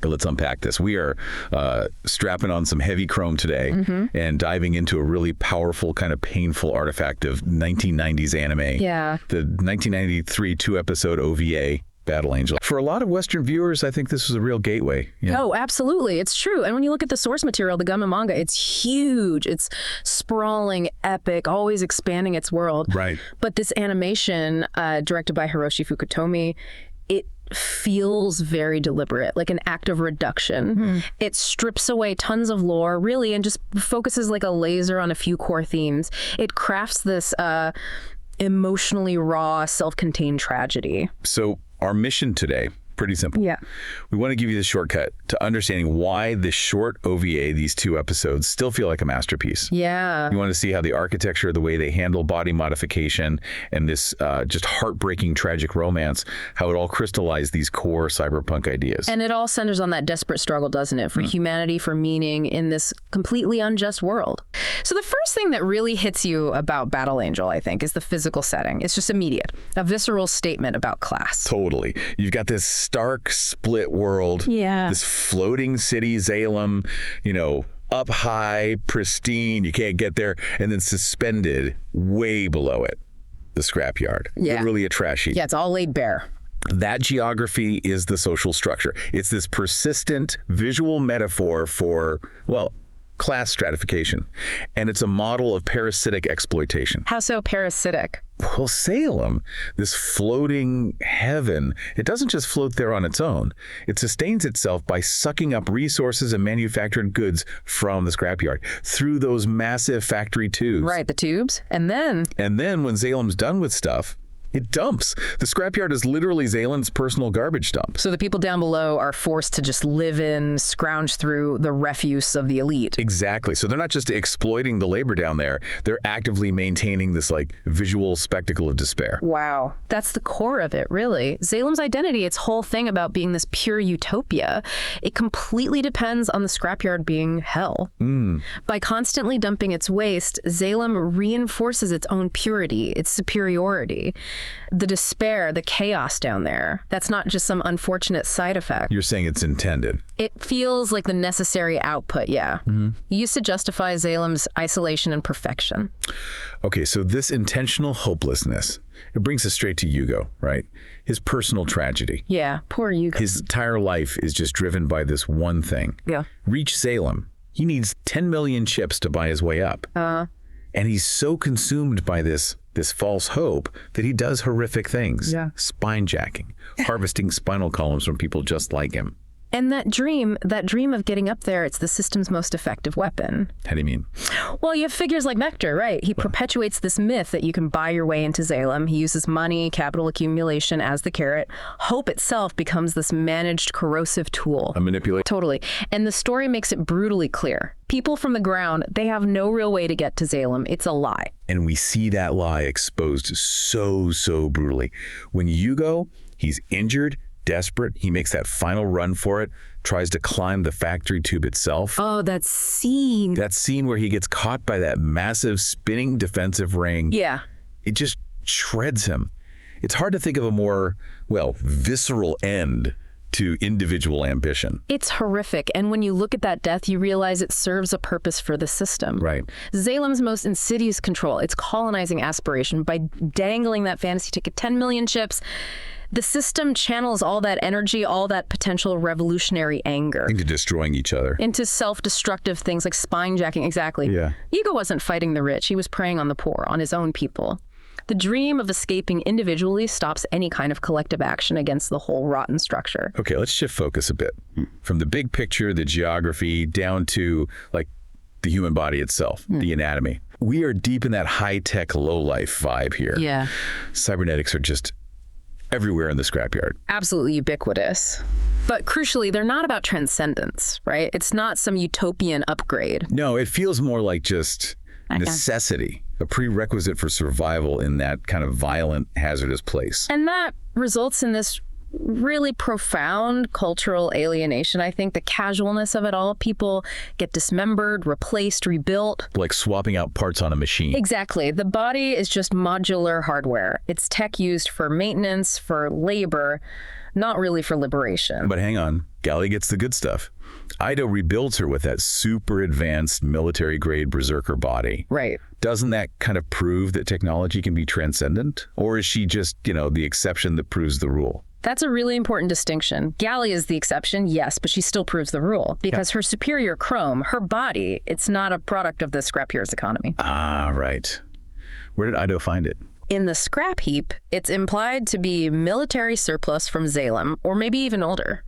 But let's unpack this. We are strapping on some heavy chrome today and diving into a really powerful, kind of painful artifact of 1990s anime. Yeah. The 1993 2-episode OVA, Battle Angel. For a lot of Western viewers, I think this was a real gateway. Yeah. Oh, absolutely. It's true. And when you look at the source material, the Gundam manga, it's huge. It's sprawling, epic, always expanding its world. Right. But this animation, directed by Hiroshi Fukutomi, it feels very deliberate, like an act of reduction. It strips away tons of lore, really, and just focuses like a laser on a few core themes. It crafts this emotionally raw, self-contained tragedy. So our mission today, pretty simple. Yeah. We want to give you the shortcut to understanding why this short OVA, these 2 episodes, still feel like a masterpiece. Yeah. You want to see how the architecture, the way they handle body modification, and this just heartbreaking, tragic romance, how it all crystallized these core cyberpunk ideas. And it all centers on that desperate struggle, doesn't it, for humanity, for meaning in this completely unjust world. So the first thing that really hits you about Battle Angel, I think, is the physical setting. It's just immediate. A visceral statement about class. Totally. You've got this stark split world. Yeah. This floating city, Zalem, you know, up high, pristine, you can't get there, and then suspended way below it, the scrapyard. Yeah. Literally a trash heap. Yeah, it's all laid bare. That geography is the social structure. It's this persistent visual metaphor for, well, class stratification. And it's a model of parasitic exploitation. How so parasitic? Well, Salem, this floating heaven, it doesn't just float there on its own. It sustains itself by sucking up resources and manufactured goods from the scrapyard through those massive factory tubes. Right, the tubes. And then when Zalem's done with stuff, it dumps. The scrapyard is literally Zalem's personal garbage dump. so the people down below are forced to just live in, scrounge through the refuse of the elite. Exactly. So they're not just exploiting the labor down there. They're actively maintaining this like visual spectacle of despair. Wow. That's the core of it, really. Zalem's identity, its whole thing about being this pure utopia, it completely depends on the scrapyard being hell. By constantly dumping its waste, Zalem reinforces its own purity, its superiority. The despair, the chaos down there, that's not just some unfortunate side effect. You're saying it's intended. It feels like the necessary output, yeah. Used to justify Zalem's isolation and perfection. Okay, so this intentional hopelessness, it brings us straight to Yugo, right? His personal tragedy. Yeah, poor you. His entire life is just driven by this one thing. Yeah. Reach Zalem. He needs 10 million chips to buy his way up. And he's so consumed by this false hope that he does horrific things. Yeah. Spine jacking, harvesting spinal columns from people just like him. And that dream of getting up there, it's the system's most effective weapon. How do you mean? Well, you have figures like Mector, right? He perpetuates this myth that you can buy your way into Zalem. He uses money, capital accumulation as the carrot. Hope itself becomes this managed, corrosive tool. A manipulation. Totally. And the story makes it brutally clear. People from the ground, they have no real way to get to Zalem. It's a lie. And we see that lie exposed so brutally. When Yugo, he's injured, desperate, he makes that final run for it, tries to climb the factory tube itself. Oh, that scene. That scene where he gets caught by that massive spinning defensive ring. Yeah. It just shreds him. It's hard to think of a more, well, visceral end to individual ambition. It's horrific. And when you look at that death, you realize it serves a purpose for the system. Right. Zalem's most insidious control, its colonizing aspiration, by dangling that fantasy ticket, 10 million chips, the system channels all that energy, all that potential revolutionary anger Into destroying each other. into self-destructive things like spine jacking. Exactly. Yeah. Ego wasn't fighting the rich. He was preying on the poor, on his own people. The dream of escaping individually stops any kind of collective action against the whole rotten structure. Okay, let's shift focus a bit. From the big picture, the geography, down to like the human body itself, the anatomy. We are deep in that high-tech, low-life vibe here. Yeah. Cybernetics are just everywhere in the scrapyard. Absolutely ubiquitous. But crucially, they're not about transcendence, right? It's not some utopian upgrade. No, it feels more like just necessity, a prerequisite for survival in that kind of violent, hazardous place. And that results in this really profound cultural alienation, I think. The casualness of it all. People get dismembered, replaced, rebuilt. Like swapping out parts on a machine. Exactly. The body is just modular hardware. It's tech used for maintenance, for labor, not really for liberation. But hang on. Galley gets the good stuff. Ido rebuilds her with that super advanced military-grade berserker body. Right. Doesn't that kind of prove that technology can be transcendent? Or is she just, the exception that proves the rule? That's a really important distinction. Galley is the exception, yes, but she still proves the rule because her superior chrome, her body, it's not a product of the Scrapyard's economy. Ah, right. Where did Ido find it? In the scrap heap, it's implied to be military surplus from Zalem, or maybe even older.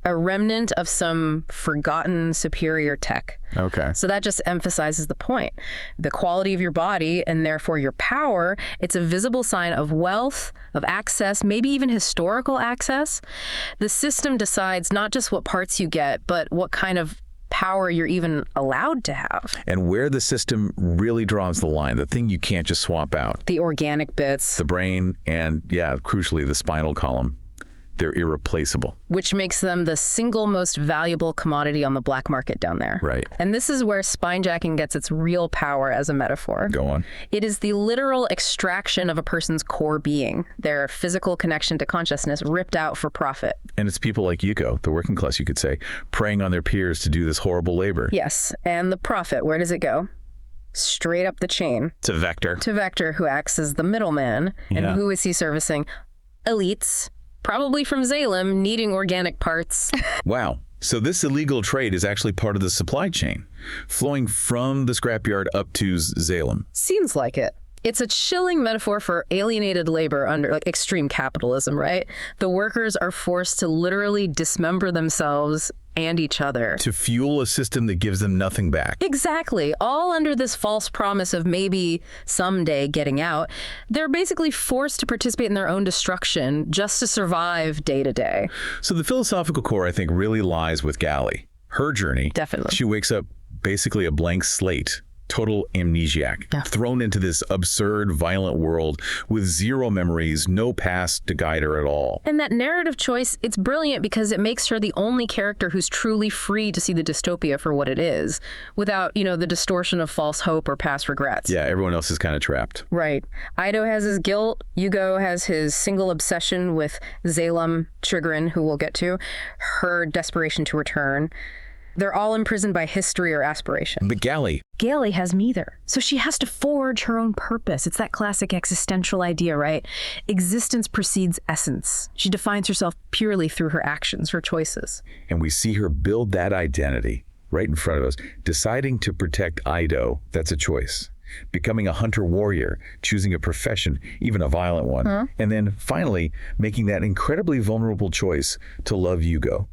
A remnant of some forgotten superior tech. Okay. So that just emphasizes the point. The quality of your body, and therefore your power, it's a visible sign of wealth, of access, maybe even historical access. The system decides not just what parts you get, but what kind of power you're even allowed to have. And where the system really draws the line, the thing you can't just swap out. The organic bits. The brain and, crucially, the spinal column. They're irreplaceable. Which makes them the single most valuable commodity on the black market down there. Right. And this is where spinejacking gets its real power as a metaphor. Go on. It is the literal extraction of a person's core being, their physical connection to consciousness ripped out for profit. And it's people like Yuko, the working class, you could say, preying on their peers to do this horrible labor. Yes. And the profit, where does it go? Straight up the chain. To Vector. To Vector, who acts as the middleman. And who is he servicing? Elites. Probably from Zalem, needing organic parts. Wow. So this illegal trade is actually part of the supply chain, flowing from the scrapyard up to Zalem. Seems like it. It's a chilling metaphor for alienated labor under extreme capitalism, right? The workers are forced to literally dismember themselves and each other. To fuel a system that gives them nothing back. Exactly. All under this false promise of maybe someday getting out. They're basically forced to participate in their own destruction just to survive day to day. So the philosophical core, I think, really lies with Galley. Her journey. Definitely. She wakes up basically a blank slate. Total amnesiac, thrown into this absurd, violent world with zero memories, no past to guide her at all. And that narrative choice, it's brilliant because it makes her the only character who's truly free to see the dystopia for what it is, without, the distortion of false hope or past regrets. Yeah, everyone else is kind of trapped. Right. Ido has his guilt. Yugo has his single obsession with Zalem, Chigrin, who we'll get to, her desperation to return. They're all imprisoned by history or aspiration. But Galley has neither. So she has to forge her own purpose. It's that classic existential idea, right? Existence precedes essence. She defines herself purely through her actions, her choices. And we see her build that identity right in front of us. Deciding to protect Ido, that's a choice. Becoming a hunter-warrior, choosing a profession, even a violent one. And then finally, making that incredibly vulnerable choice to love Yugo.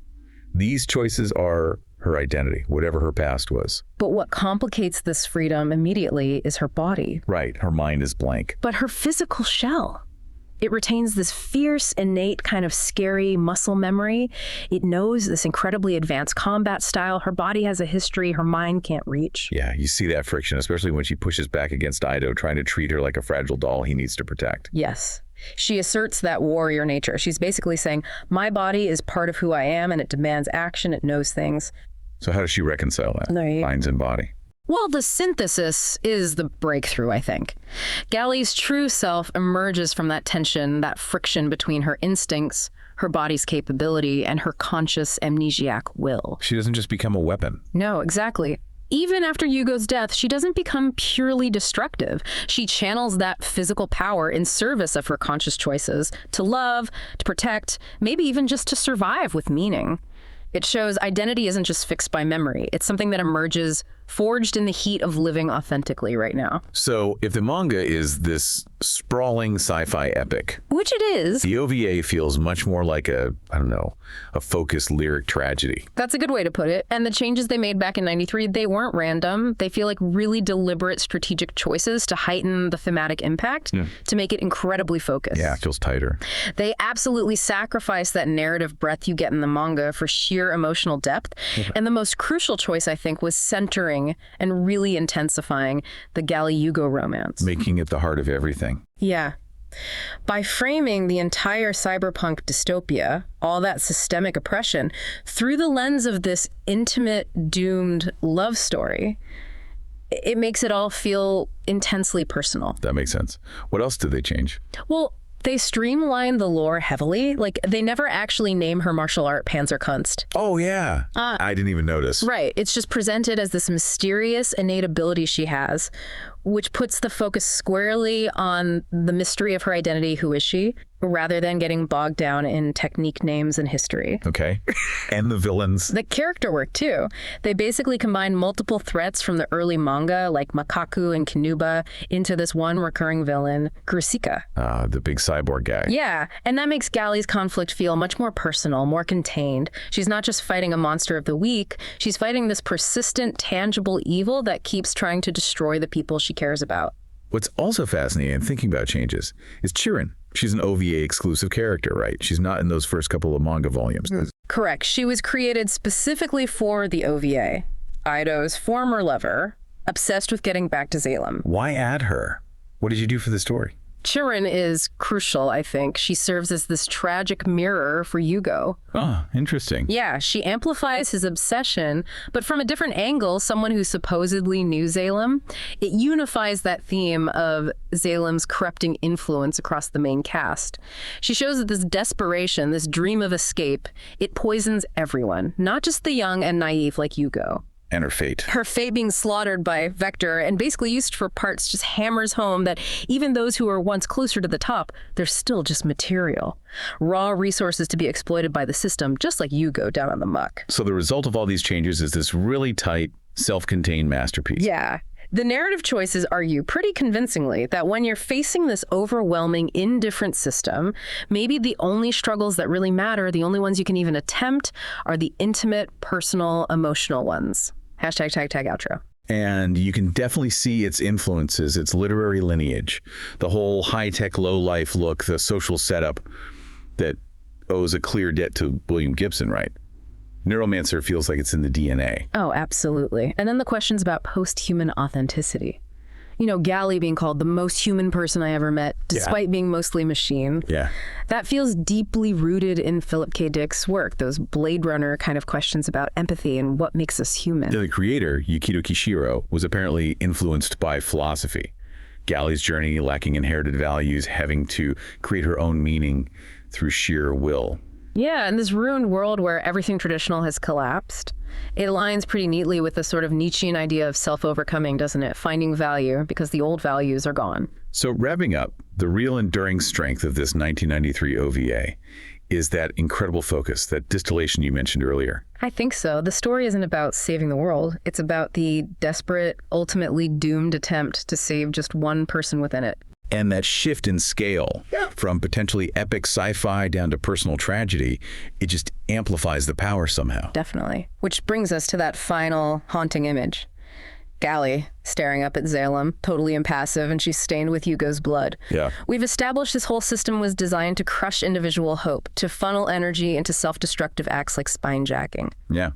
These choices are her identity, whatever her past was. But what complicates this freedom immediately is her body. Right, her mind is blank. But her physical shell, it retains this fierce, innate kind of scary muscle memory. It knows this incredibly advanced combat style. Her body has a history her mind can't reach. Yeah, you see that friction, especially when she pushes back against Ido, trying to treat her like a fragile doll he needs to protect. Yes. She asserts that warrior nature. She's basically saying, my body is part of who I am, and it demands action. It knows things. So how does she reconcile that? Minds and body. Well, the synthesis is the breakthrough, I think. Galley's true self emerges from that tension, that friction between her instincts, her body's capability, and her conscious amnesiac will. She doesn't just become a weapon. No, exactly. Even after Yugo's death, she doesn't become purely destructive. She channels that physical power in service of her conscious choices to love, to protect, maybe even just to survive with meaning. It shows identity isn't just fixed by memory. It's something that emerges forged in the heat of living authentically right now. So if the manga is this sprawling sci-fi epic, which it is, the OVA feels much more like a focused lyric tragedy. That's a good way to put it. And the changes they made back in '93, they weren't random. They feel like really deliberate strategic choices to heighten the thematic impact, to make it incredibly focused. Yeah, it feels tighter. They absolutely sacrifice that narrative breadth you get in the manga for sheer emotional depth. And the most crucial choice, I think, was centering and really intensifying the Galley-Yugo romance. Making it the heart of everything. Yeah. By framing the entire cyberpunk dystopia, all that systemic oppression, through the lens of this intimate, doomed love story, it makes it all feel intensely personal. That makes sense. What else did they change? Well, They streamline the lore heavily. Like, they never actually name her martial art Panzerkunst. Oh, yeah. I didn't even notice. Right. It's just presented as this mysterious innate ability she has, which puts the focus squarely on the mystery of her identity, who is she, rather than getting bogged down in technique names and history. Okay. And the villains. The character work, too. They basically combine multiple threats from the early manga, like Makaku and Kinuba, into this one recurring villain, Kurosika. The big cyborg guy. Yeah, and that makes Galli's conflict feel much more personal, more contained. She's not just fighting a monster of the week, she's fighting this persistent, tangible evil that keeps trying to destroy the people she cares about. What's also fascinating in thinking about changes is Chirin. She's an OVA exclusive character, right? She's not in those first couple of manga volumes. Correct. She was created specifically for the OVA. Ido's former lover, obsessed with getting back to Zalem. Why add her? What did you do for the story? Chirin is crucial, I think. She serves as this tragic mirror for Yugo. Oh, interesting. Yeah, she amplifies his obsession, but from a different angle, someone who supposedly knew Zalem. It unifies that theme of Zalem's corrupting influence across the main cast. She shows that this desperation, this dream of escape, it poisons everyone, not just the young and naive like Yugo. And her fate. Her fate being slaughtered by Vector and basically used for parts just hammers home that even those who were once closer to the top, they're still just material. Raw resources to be exploited by the system, just like Yugo down on the muck. So the result of all these changes is this really tight, self-contained masterpiece. Yeah. The narrative choices argue pretty convincingly that when you're facing this overwhelming, indifferent system, maybe the only struggles that really matter, the only ones you can even attempt, are the intimate, personal, emotional ones. Hashtag tag outro. And you can definitely see its influences, its literary lineage, the whole high-tech, low-life look, the social setup that owes a clear debt to William Gibson, right? Neuromancer feels like it's in the DNA. Oh, absolutely. And then the questions about post-human authenticity. You know, Galli being called the most human person I ever met, despite being mostly machine. Yeah. That feels deeply rooted in Philip K. Dick's work, those Blade Runner kind of questions about empathy and what makes us human. The creator, Yukito Kishiro, was apparently influenced by philosophy. Galli's journey, lacking inherited values, having to create her own meaning through sheer will. Yeah, in this ruined world where everything traditional has collapsed, it aligns pretty neatly with the sort of Nietzschean idea of self-overcoming, doesn't it? Finding value because the old values are gone. So wrapping up, the real enduring strength of this 1993 OVA is that incredible focus, that distillation you mentioned earlier. I think so. The story isn't about saving the world. It's about the desperate, ultimately doomed attempt to save just one person within it. And that shift in scale from potentially epic sci-fi down to personal tragedy, it just amplifies the power somehow. Definitely. Which brings us to that final haunting image. Galli staring up at Zalem, totally impassive, and she's stained with Yugo's blood. Yeah. We've established this whole system was designed to crush individual hope, to funnel energy into self-destructive acts like spine-jacking. Yeah.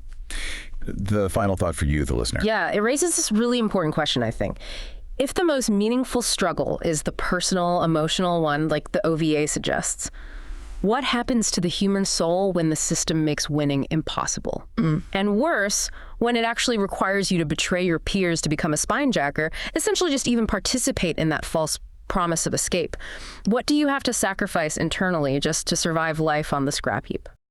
The final thought for you, the listener. Yeah, it raises this really important question, I think. If the most meaningful struggle is the personal, emotional one, like the OVA suggests, what happens to the human soul when the system makes winning impossible? And worse, when it actually requires you to betray your peers to become a spinejacker, essentially just even participate in that false promise of escape. What do you have to sacrifice internally just to survive life on the scrap heap?